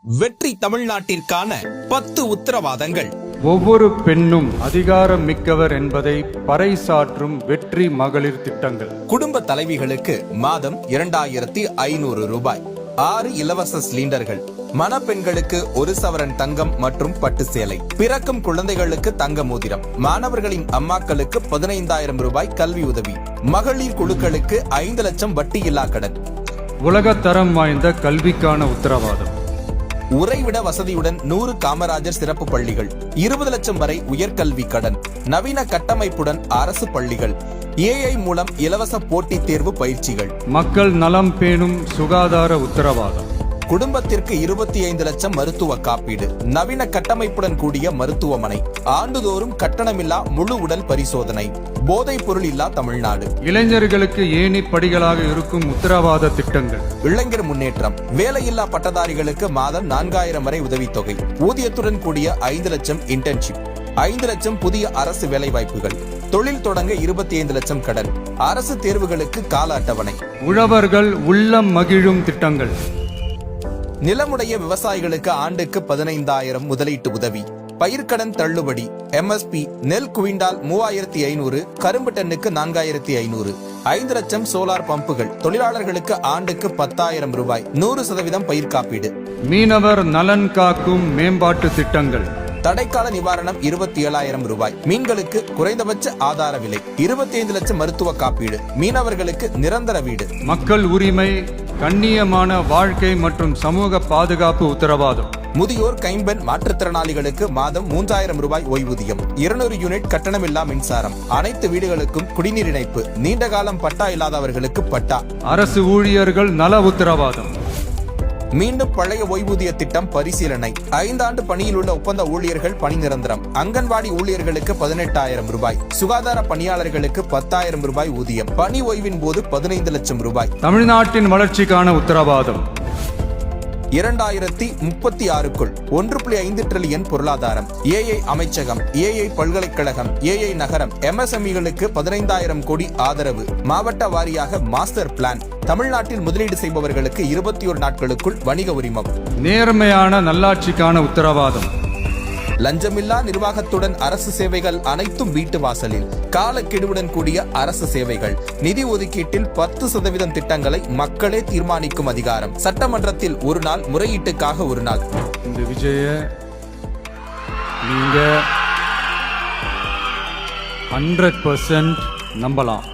வெற்றி தமிழ்நாட்டிற்கான 10 உத்தரவாதங்கள். ஒவ்வொரு பெண்ணும் அதிகாரம் மிக்கவர் என்பதை பறைசாற்றும் வெற்றி மகளிர் திட்டங்கள். குடும்ப தலைவிகளுக்கு மாதம் 2500 ரூபாய். 6 இலவச சிலிண்டர்கள். மணப்பெண்களுக்கு 1 சவரன் தங்கம் மற்றும் பட்டு சேலை. பிறக்கும் குழந்தைகளுக்கு தங்க மோதிரம். மாணவர்களின் அம்மாக்களுக்கு 15,000 ரூபாய் கல்வி உதவி. மகளிர் குழுக்களுக்கு 5 லட்சம் வட்டியில்லா கடன். உலகத்தரம் வாய்ந்த கல்விக்கான உத்தரவாதம். உறைவிட வசதியுடன் 100 காமராஜர் சிறப்பு பள்ளிகள். 20 லட்சம் வரை உயர்கல்வி கடன். நவீன கட்டமைப்புடன் அரசு பள்ளிகள். AI மூலம் இலவச போட்டித் தேர்வு பயிற்சிகள். மக்கள் நலம் பேணும் சுகாதார உத்தரவாதம். குடும்பத்திற்கு 25 லட்சம் மருத்துவ காப்பீடு. நவீன கட்டமைப்புடன் கூடிய மருத்துவமனை. ஆண்டுதோறும் கட்டணமில்லா முழு உடல் பரிசோதனை. போதைப் பொருள் இல்லா தமிழ்நாடு. இளைஞர்களுக்கு ஏணி படிகளாக இருக்கும் உத்தரவாத திட்டங்கள். இளைஞர் முன்னேற்றம். வேலையில்லா பட்டதாரிகளுக்கு மாதம் 4000 வரை உதவித்தொகை. ஊதியத்துடன் கூடிய 5 லட்சம் இன்டர்ன்ஷிப். 5 லட்சம் புதிய அரசு வேலை வாய்ப்புகள். தொழில் தொடங்க 25 லட்சம் கடன். அரசு தேர்வுகளுக்கு கால அட்டவணை. உழவர்கள் உள்ளம் மகிழும் திட்டங்கள். நிலமுடைய விவசாயிகளுக்கு ஆண்டுக்கு 15,000 முதலீட்டு உதவி. பயிர்க்கடன் தள்ளுபடி. MSP நெல் குவிண்டால் 3500, கரும்பு டன்னுக்கு 4500. 5 லட்சம் சோலார் பம்புகள். தொழிலாளர்களுக்கு ஆண்டுக்கு 10,000 ரூபாய். 100% பயிர் காப்பீடு. மீனவர் நலன் காக்கும் மேம்பாட்டு திட்டங்கள். தடைக்கால நிவாரணம் 27,000 ரூபாய். மீன்களுக்கு குறைந்தபட்ச ஆதார விலை. 25 லட்சம் மருத்துவ காப்பீடு. மீனவர்களுக்கு நிரந்தர வீடு. மக்கள் உரிமை, கண்ணியமான வாழ்க்கை மற்றும் சமூக பாதுகாப்பு உத்தரவாதம். முதியோர், கைம்பெண், மாற்றுத்திறனாளிகளுக்கு மாதம் 3000 ரூபாய் ஓய்வூதியம். 200 யூனிட் கட்டணமில்லா மின்சாரம். அனைத்து வீடுகளுக்கும் குடிநீர் இணைப்பு. நீண்ட காலம் பட்டா இல்லாதவர்களுக்கு பட்டா. அரசு ஊழியர்கள் நல உத்தரவாதம். மீண்டும் பழைய ஓய்வூதிய திட்டம் பரிசீலனை. 5 ஆண்டு பணியில் உள்ள ஒப்பந்த ஊழியர்கள் பணி நிரந்தரம். அங்கன்வாடி ஊழியர்களுக்கு 18,000 ரூபாய். சுகாதார பணியாளர்களுக்கு 10,000 ரூபாய் ஊதியம். பணி ஓய்வின் போது 15 லட்சம் ரூபாய். தமிழ்நாட்டின் வளர்ச்சிக்கான உத்தரவாதம். 2036க்குள் 1.5 டிரில்லியன் பொருளாதாரம். AI அமைச்சகம், AI பல்கலைக்கழகம், AI நகரம். MSMEகளுக்கு 15,000 கோடி ஆதரவு. மாவட்ட வாரியாக மாஸ்டர் பிளான். தமிழ்நாட்டில் முதலீடு செய்பவர்களுக்கு 21 நாட்களுக்குள் வணிக உரிமம். நேர்மையான நல்லாட்சிக்கான உத்தரவாதம். லஞ்சமில்லா நிர்வாகத்துடன் அரசு சேவைகள் அனைத்தும் வீட்டு வாசலில். காலக்கெடுவுடன் கூடிய அரசு சேவைகள். நிதி ஒதுக்கீட்டில் 10% திட்டங்களை மக்களே தீர்மானிக்கும் அதிகாரம். சட்டமன்றத்தில் ஒரு நாள், முறையீட்டுக்காக ஒரு நாள். இந்த விஜய நீங்க 100% நம்பலாம்.